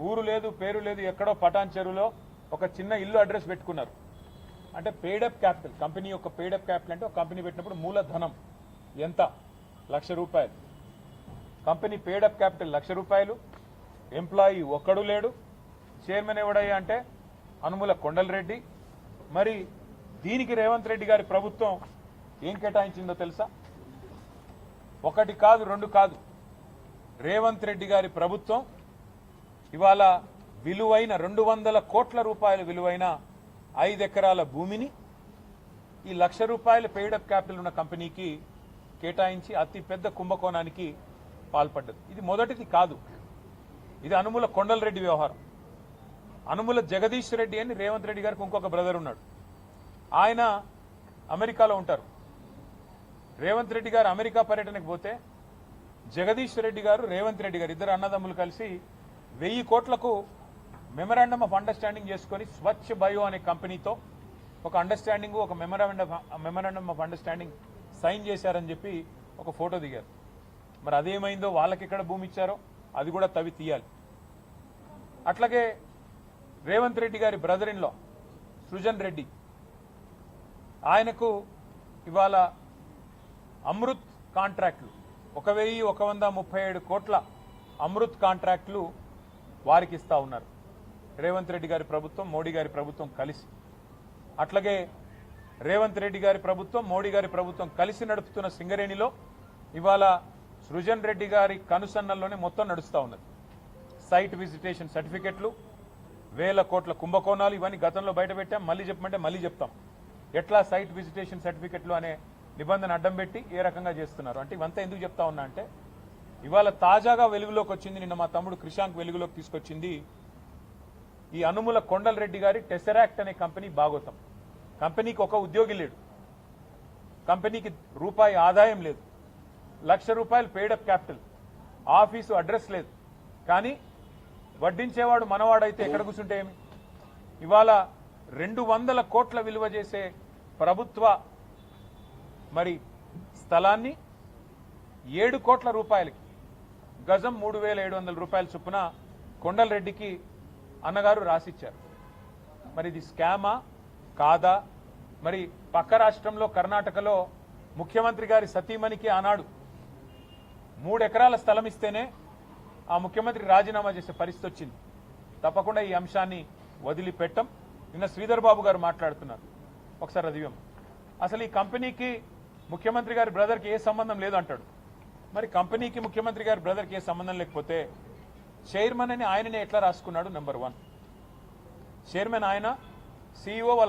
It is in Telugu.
ఊరు లేదు పేరు లేదు ఎక్కడో పటాన్ చెరువులో ఒక చిన్న ఇల్లు అడ్రస్ పెట్టుకున్నారు. అంటే పెయిడప్ క్యాపిటల్, కంపెనీ యొక్క పెయిడప్ క్యాపిటల్ అంటే ఒక కంపెనీ పెట్టినప్పుడు మూలధనం ఎంత? ₹1,00,000. Company paid up capital ₹1,00,000. ఎంప్లాయీ ఒక్కడు లేడు. చైర్మన్ ఎవడయ్యా అంటే అనుముల కొండలరెడ్డి. మరి దీనికి రేవంత్ రెడ్డి గారి ప్రభుత్వం ఏం కేటాయించిందో తెలుసా? ఒకటి కాదు, రెండు కాదు. రేవంత్ రెడ్డి గారి ప్రభుత్వం ఇవాళ విలువైన 200 కోట్ల రూపాయల విలువైన 5 ఎకరాల భూమిని ఈ ₹1,00,000 పెయిడప్ క్యాపిటల్ ఉన్న కంపెనీకి కేటాయించి అతి పెద్ద కుంభకోణానికి పాల్పడ్డది. ఇది మొదటిది కాదు. ఇది అనుముల కొండలరెడ్డి వ్యవహారం. అనుముల జగదీష్ రెడ్డి అని రేవంత్ రెడ్డి గారికి ఇంకొక బ్రదర్ ఉన్నాడు. ఆయన అమెరికాలో ఉంటారు. రేవంత్ రెడ్డి గారు అమెరికా పర్యటనకు పోతే జగదీష్ రెడ్డి గారు రేవంత్ రెడ్డి గారు ఇద్దరు అన్నదమ్ములు కలిసి 1000 కోట్లకు మెమరాండమ్ ఆఫ్ అండర్స్టాండింగ్ చేసుకుని స్వచ్ఛ బయో అనే కంపెనీతో ఒక అండర్స్టాండింగ్, ఒక మెమరాండమ్ ఆఫ్ అండర్స్టాండింగ్ సైన్ చేశారని చెప్పి ఒక ఫోటో దిగారు. మరి అదేమైందో, వాళ్ళకి ఎక్కడ భూమి ఇచ్చారో అది కూడా తవ్వి తీయాలి. అట్లాగే రేవంత్ రెడ్డి గారి brother in law Srujan Reddy, ఆయనకు ఇవాళ అమృత్ కాంట్రాక్టులు 1,137 కోట్ల అమృత్ కాంట్రాక్టులు వారికి ఇస్తా ఉన్నారు రేవంత్ రెడ్డి గారి ప్రభుత్వం, మోడీ గారి ప్రభుత్వం కలిసి. అట్లాగే రేవంత్ రెడ్డి గారి ప్రభుత్వం, మోడీ గారి ప్రభుత్వం కలిసి నడుపుతున్న సింగరేణిలో ఇవాళ సృజన్ రెడ్డి గారి కనుసన్నల్లోనే మొత్తం నడుస్తూ ఉన్నది. సైట్ విజిటేషన్ సర్టిఫికెట్లు, 1000 కోట్ల కుంభకోణాలు, ఇవన్నీ గతంలో బయటపెట్టాం. మళ్ళీ చెప్పమంటే మళ్ళీ చెప్తాం. ఎట్లా సైట్ విజిటేషన్ సర్టిఫికెట్లు అనే నిబంధన అడ్డం పెట్టి ఏ రకంగా చేస్తున్నారు అంటే ఇవంతా ఎందుకు చెప్తా ఉన్నా అంటే ఇవాళ తాజాగా వెలుగులోకి వచ్చింది, నిన్న మా తమ్ముడు క్రిషాంక్ వెలుగులోకి తీసుకొచ్చింది ఈ అనుముల కొండలరెడ్డి గారి టెసరాక్ట్ అనే కంపెనీ బాగోతం. కంపెనీకి ఒక ఉద్యోగి లేడు, కంపెనీకి రూపాయి ఆదాయం లేదు, ₹1,00,000 పెయిడప్ క్యాపిటల్, ఆఫీసు అడ్రస్ లేదు. కానీ వడ్డించేవాడు మనవాడైతే ఎక్కడ కూర్చుంటే ఏమి? ఇవాళ 200 కోట్ల విలువ చేసే ప్రభుత్వ మరి స్థలాన్ని 7 కోట్ల రూపాయలకి, గజం ₹3,700 చొప్పున కొండలరెడ్డికి అన్నగారు రాసిచ్చారు. మరి ఇది స్కామా కాదా? మరి పక్క రాష్ట్రంలో కర్ణాటకలో ముఖ్యమంత్రి గారి సతీమణికి ఆనాడు 3 ఎకరాల స్థలం ఇస్తేనే ఆ ముఖ్యమంత్రి రాజీనామా చేసే పరిస్థితి వచ్చింది. తప్పకుండా ఈ అంశాన్ని వదిలిపెట్టం. నిన్న శ్రీధర్ బాబు గారు మాట్లాడుతున్నారు, ఒకసారి అదివ్యం. అసలు ఈ కంపెనీకి ముఖ్యమంత్రి గారి బ్రదర్కి ఏ సంబంధం లేదు అంటాడు. మరి కంపెనీకి ముఖ్యమంత్రి గారి బ్రదర్కి ఏ సంబంధం లేకపోతే చైర్మన్ అని ఆయననే ఎట్లా రాసుకున్నాడు? నెంబర్ 1 చైర్మన్ ఆయన, CEO